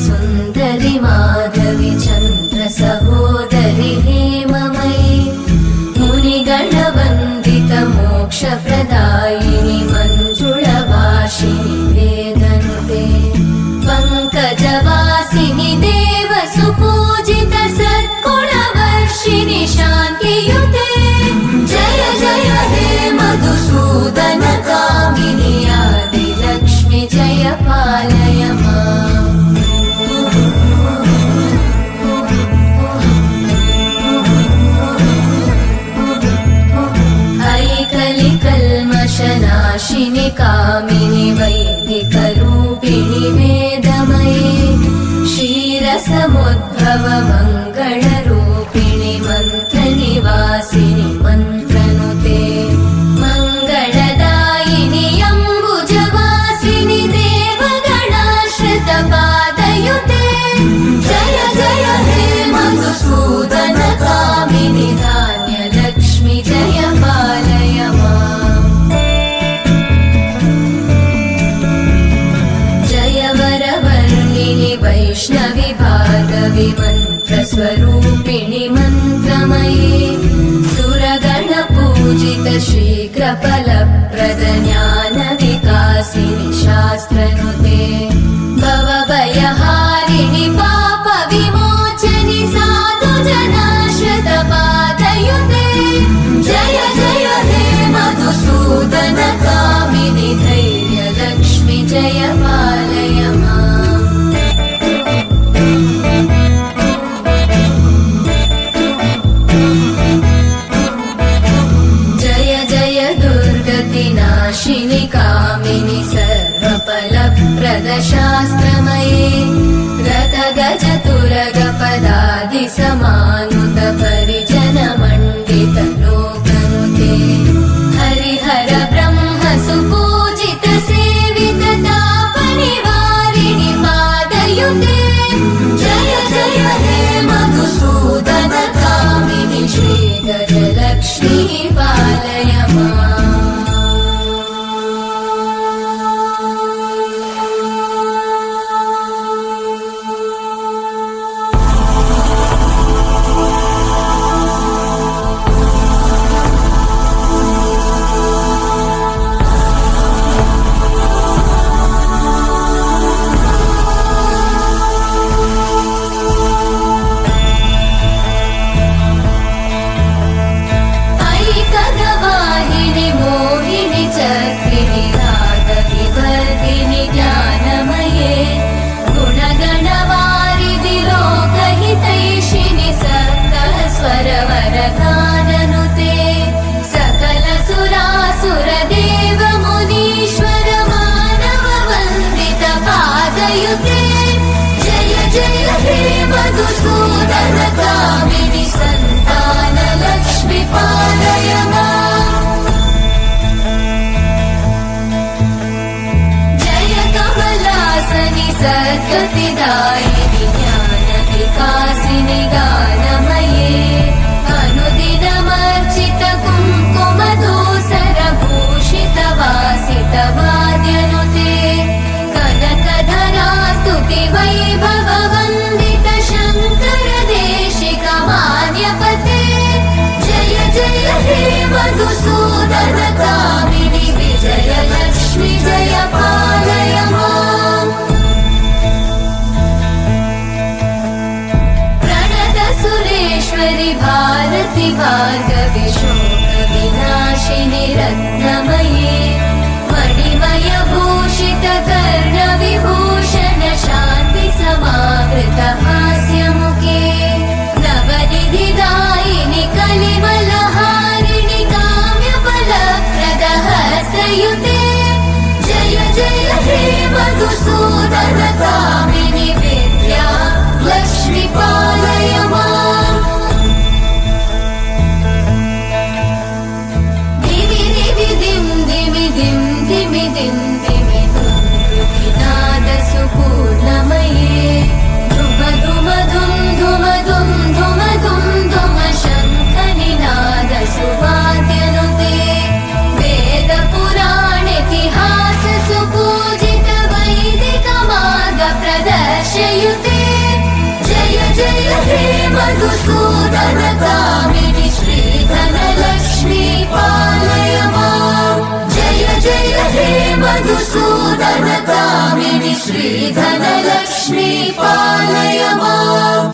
सुन्दरि माधवी चन्द्र सहोदरि हेममयी मुनिगणवन्दित मोक्षप्रदायिनि मञ्जुळभाषिणि वेदनुते पङ्कजवासिनि देवसुपूजित सद्गुणवर्षिणि शान्तियुते जय जय हे मधुसूदन कामिनि आदिलक्ष्मि जय पालय माम् कल्मषनाशिनि कामिनि वैदिकरूपिणि वेदमये क्षीरसमुद्भव मङ्गलरूपिणि मन्त्रनिवासिनि मन्त्रनुते मङ्गलदायिनि अम्बुजवासिनि देवगणाश्रितपादयुते जय जय हे मधुसूदन कामिनि धान्यलक्ष्मि जय पालय माम् जय वरवर्णिनि वैष्णवि भार्गवि मन्त्रस्वरूपिणि मन्त्रमये सुरगणपूजित शीघ्रफलप्रद ज्ञानविकासिनि शास्त्रनुते भवभयहारिणि पापविमोचनि साधुजनाश्रितपादयुते जय जय हे मधुसूदन कामिनि धैर्यलक्ष्मि जय पालय माम् जय जय दुर्गतिनाशिनि कामिनि सर्वफलप्रद शास्त्रमये रथगजतुरगपदादिसमानुत परिजनमण्डित लोकनुते हरिहर ब्रह्म सुपूजित सेवित तापनिवारिणि पादयुते जय जय हे मधुसूदन कामिनि श्रीगजलक्ष्मी पालय माम् स्वरवरगाननुते सकल सुरासुरदेव मुनीश्वर मानव वन्दित पादयुते जय जय हे मधुसूदन कामिनि सन्तान लक्ष्मि पालय माम् जय कमलासनि सद्गतिदायिनि ज्ञानविकासिनि गानमये अनुदिनमर्चित कुङ्कुमधूसरभूषित वासित वाद्यनुते कनकधरा स्तुति वैभव वन्दित शङ्कर देशिक मान्यपते जय जय हे मधुसूदन कामिनि विजयलक्ष्मि जय पालय माम् सुरेश्वरि भारति भार्गवि शोकविनाशिनि रत्नमये मणिमय भूषित कर्णविभूषण शान्ति समावृत हास्यमुखे नवनिधिदायिनि कलिमलहारिणि काम्यफलप्रद हस्तयुते जय जय हे मधुसूदन कामिनि विद्या लक्ष्मि पालय माम् मधुसूदन कामिनि श्रीधनलक्ष्मी पालय माम् जय जय हे मधुसूदन कामिनि श्रीधनलक्ष्मी पालय माम्